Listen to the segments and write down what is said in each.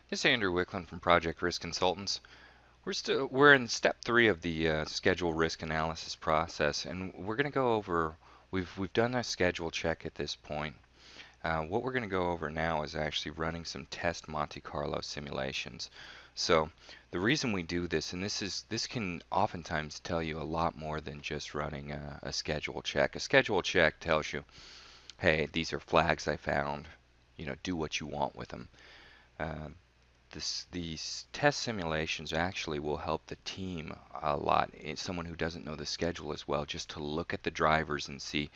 This is Andrew Wicklund from Project Risk Consultants. We're in step 3 of the schedule risk analysis process, and we're going to go over. We've done a schedule check at this point. What we're going to go over now is actually running some test Monte Carlo simulations. So the reason we do this, and this can oftentimes tell you a lot more than just running a schedule check. A schedule check tells you, hey, these are flags I found. Do what you want with them. Uh, these test simulations actually will help the team a lot. Someone who doesn't know the schedule as well, just to look at the drivers and see,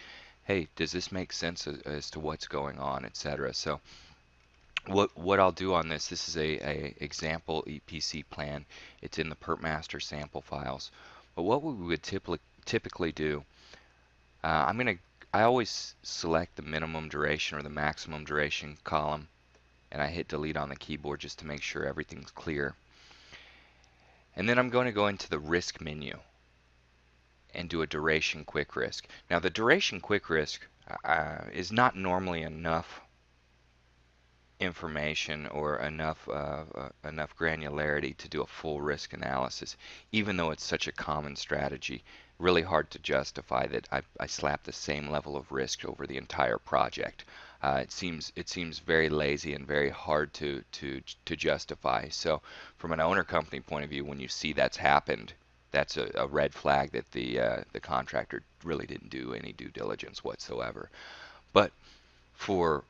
hey, does this make sense as to what's going on, etc. So what I'll do on this is a example EPC plan. It's in the Pertmaster sample files. But what we would typically do, I always select the minimum duration or the maximum duration column, and I hit delete on the keyboard just to make sure everything's clear. And then I'm going to go into the risk menu and do a duration quick risk. Now the duration quick risk is not normally enough information or enough granularity to do a full risk analysis, even though it's such a common strategy. Really hard to justify that I slap the same level of risk over the entire project. It seems very lazy and very hard to justify. So from an owner company point of view, when you see that's happened, that's a red flag that the contractor really didn't do any due diligence whatsoever. But for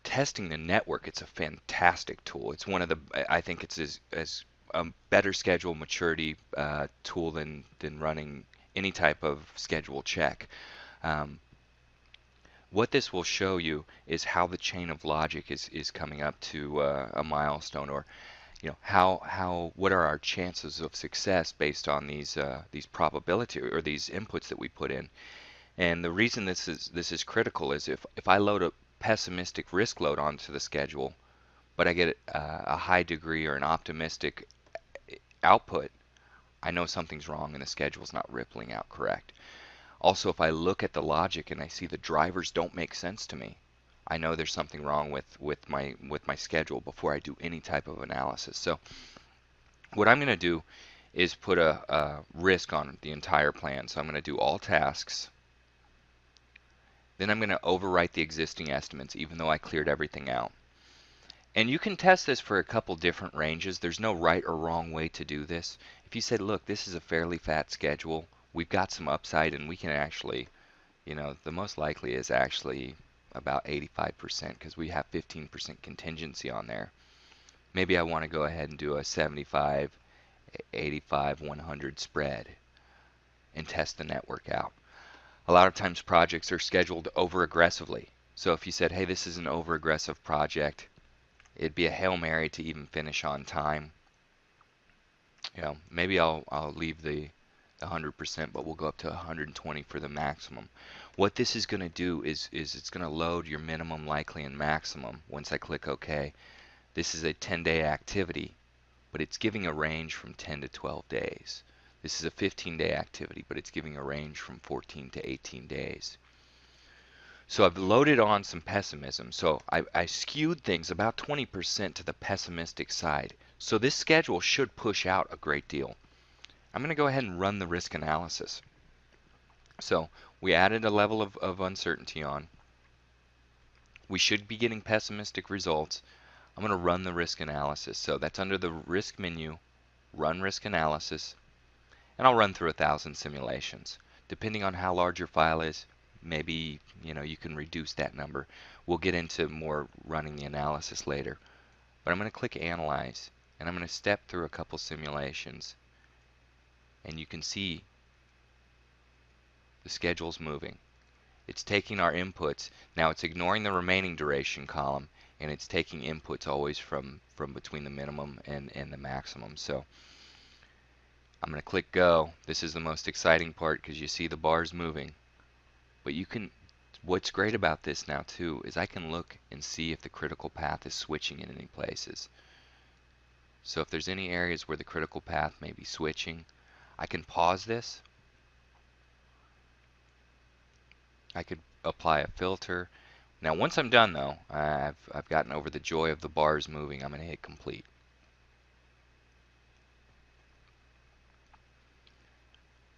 testing the network, it's a fantastic tool. It's one of the, I think it's as a better schedule maturity tool than running any type of schedule check. Um, what this will show you is how the chain of logic is coming up to a milestone, or what are our chances of success based on these probability or these inputs that we put in. And the reason this is critical is if I load a pessimistic risk load onto the schedule, but I get a high degree or an optimistic output, I know something's wrong and the schedule's not rippling out correct. Also, if I look at the logic and I see the drivers don't make sense to me, I know there's something wrong with my schedule before I do any type of analysis. So what I'm going to do is put a risk on the entire plan. So I'm going to do all tasks. Then I'm going to overwrite the existing estimates even though I cleared everything out. And you can test this for a couple different ranges. There's no right or wrong way to do this. If you said, look, this is a fairly fat schedule, we've got some upside and we can actually, the most likely is actually about 85% because we have 15% contingency on there. Maybe I want to go ahead and do a 75, 85, 100 spread and test the network out. A lot of times projects are scheduled over aggressively. So if you said, hey, this is an over aggressive project, it'd be a Hail Mary to even finish on time. Maybe I'll leave the 100%, but we'll go up to 120 for the maximum. What this is going to do is it's going to load your minimum, likely, and maximum once I click OK. This is a 10-day activity, but it's giving a range from 10 to 12 days. This is a 15-day activity, but it's giving a range from 14 to 18 days. So I've loaded on some pessimism. So I skewed things about 20% to the pessimistic side. So this schedule should push out a great deal. I'm going to go ahead and run the risk analysis. So we added a level of uncertainty on. We should be getting pessimistic results. I'm going to run the risk analysis. So that's under the risk menu, run risk analysis, and I'll run through 1,000 simulations. Depending on how large your file is, maybe you can reduce that number. We'll get into more running the analysis later. But I'm going to click Analyze, and I'm going to step through a couple simulations. And you can see the schedule's moving. It's taking our inputs. Now it's ignoring the remaining duration column, and it's taking inputs always from between the minimum and the maximum. So I'm going to click Go. This is the most exciting part because you see the bars moving. But what's great about this now too is I can look and see if the critical path is switching in any places. So if there's any areas where the critical path may be switching, I can pause this. I could apply a filter. Now once I'm done though, I've gotten over the joy of the bars moving, I'm going to hit complete.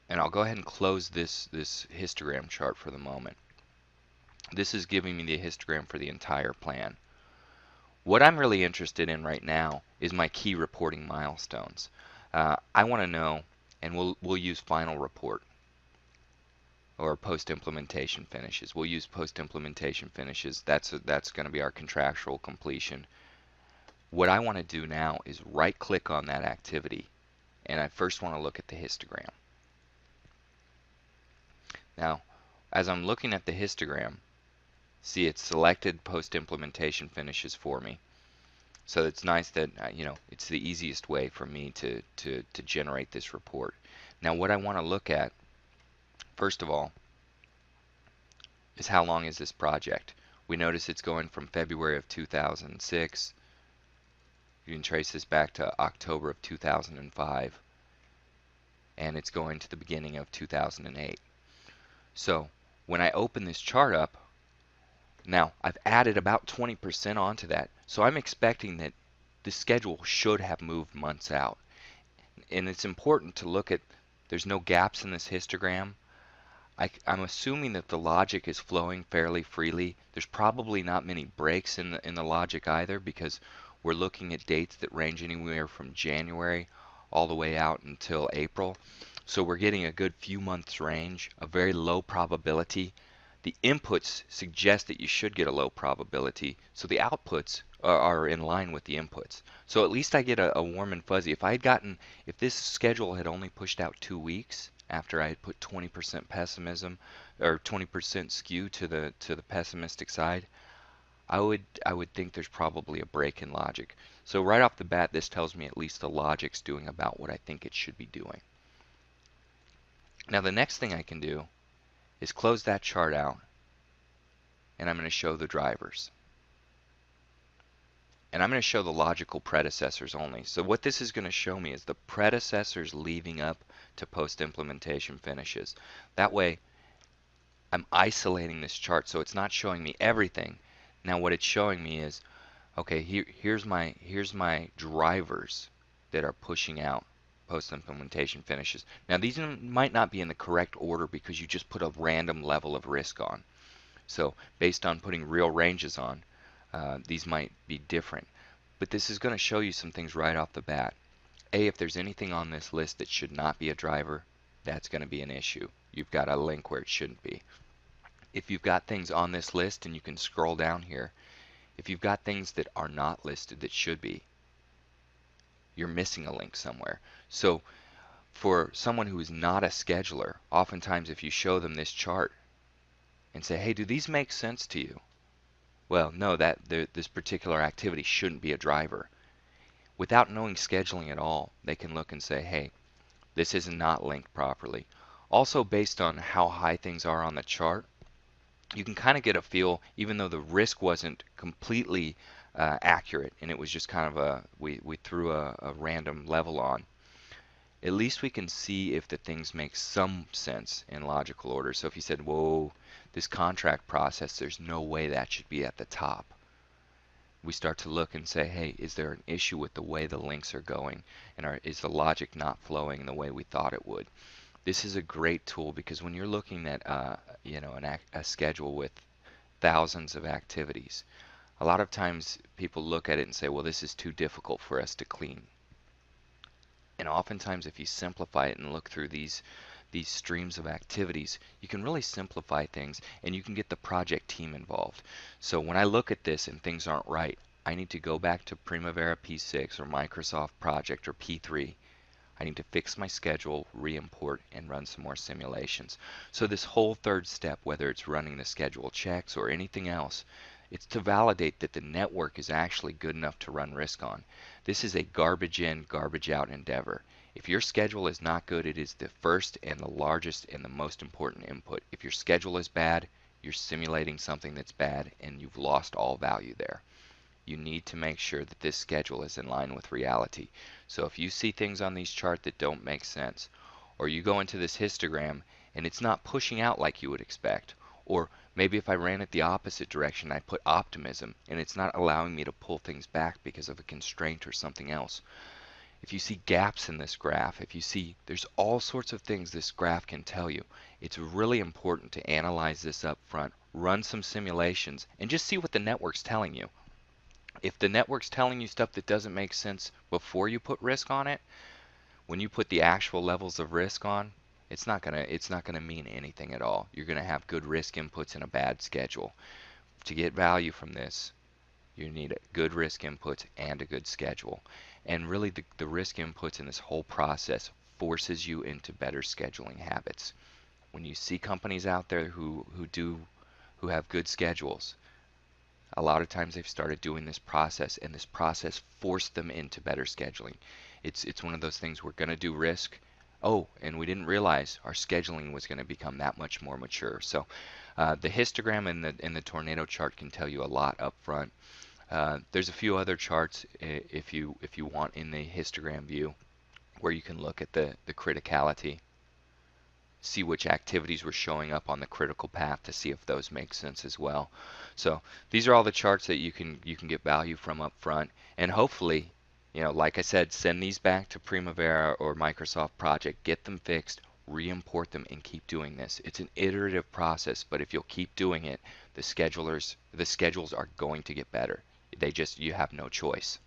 And I'll go ahead and close this histogram chart for the moment. This is giving me the histogram for the entire plan. What I'm really interested in right now is my key reporting milestones. I want to know, and we'll use final report or post-implementation finishes. We'll use post-implementation finishes. That's going to be our contractual completion. What I want to do now is right-click on that activity, and I first want to look at the histogram. Now, as I'm looking at the histogram, see it's selected post-implementation finishes for me. So it's nice that it's the easiest way for me to generate this report. Now what I want to look at, first of all, is how long is this project. We notice it's going from February of 2006. You can trace this back to October of 2005. And it's going to the beginning of 2008. So when I open this chart up, now I've added about 20% onto that. So I'm expecting that the schedule should have moved months out. And it's important to look at, there's no gaps in this histogram. I'm assuming that the logic is flowing fairly freely. There's probably not many breaks in the logic either, because we're looking at dates that range anywhere from January all the way out until April. So we're getting a good few months range, a very low probability. The inputs suggest that you should get a low probability, so the outputs are in line with the inputs. So at least I get a warm and fuzzy. If this schedule had only pushed out 2 weeks after I had put 20% pessimism or 20% skew to the pessimistic side, I would think there's probably a break in logic. So right off the bat, this tells me at least the logic's doing about what I think it should be doing. Now the next thing I can do is close that chart out, and I'm going to show the drivers. And I'm going to show the logical predecessors only. So what this is going to show me is the predecessors leading up to post-implementation finishes. That way, I'm isolating this chart so it's not showing me everything. Now what it's showing me is, okay, here's my drivers that are pushing out post-implementation finishes. Now these might not be in the correct order because you just put a random level of risk on. So based on putting real ranges on, these might be different. But this is going to show you some things right off the bat. If there's anything on this list that should not be a driver, that's going to be an issue. You've got a link where it shouldn't be. If you've got things on this list, and you can scroll down here, if you've got things that are not listed that should be, you're missing a link somewhere. So for someone who is not a scheduler, oftentimes if you show them this chart and say, hey, do these make sense to you? Well, no, this particular activity shouldn't be a driver. Without knowing scheduling at all, they can look and say, hey, this is not linked properly. Also, based on how high things are on the chart, you can kind of get a feel, even though the risk wasn't completely accurate and it was just kind of we threw a random level on, at least we can see if the things make some sense in logical order. So if you said, whoa, this contract process, there's no way that should be at the top. We start to look and say, hey, is there an issue with the way the links are going? And is the logic not flowing the way we thought it would? This is a great tool because when you're looking at a schedule with thousands of activities, a lot of times people look at it and say, well, this is too difficult for us to clean. And oftentimes if you simplify it and look through these streams of activities, you can really simplify things and you can get the project team involved. So when I look at this and things aren't right, I need to go back to Primavera P6 or Microsoft Project or P3. I need to fix my schedule, re-import, and run some more simulations. So this whole third step, whether it's running the schedule checks or anything else, it's to validate that the network is actually good enough to run risk on. This is a garbage in, garbage out endeavor. If your schedule is not good, it is the first and the largest and the most important input. If your schedule is bad, you're simulating something that's bad and you've lost all value there. You need to make sure that this schedule is in line with reality. So if you see things on these charts that don't make sense, or you go into this histogram and it's not pushing out like you would expect, Or maybe if I ran it the opposite direction, I put optimism, and it's not allowing me to pull things back because of a constraint or something else. If you see gaps in this graph, if you see there's all sorts of things this graph can tell you, it's really important to analyze this up front, run some simulations, and just see what the network's telling you. If the network's telling you stuff that doesn't make sense before you put risk on it, when you put the actual levels of risk on, it's not gonna mean anything at all. You're gonna have good risk inputs and a bad schedule. To get value from this, you need good risk inputs and a good schedule. And really the risk inputs in this whole process forces you into better scheduling habits. When you see companies out there who have good schedules, a lot of times they've started doing this process, and this process forced them into better scheduling. It's one of those things, we're going to do risk. Oh, and we didn't realize our scheduling was going to become that much more mature. So the histogram in the tornado chart can tell you a lot up front. There's a few other charts if you want in the histogram view where you can look at the criticality, see which activities were showing up on the critical path to see if those make sense as well. So these are all the charts that you can get value from up front, and hopefully, like I said, send these back to Primavera or Microsoft Project, get them fixed, re-import them, and keep doing this. It's an iterative process, but if you'll keep doing it, the schedules are going to get better. You have no choice.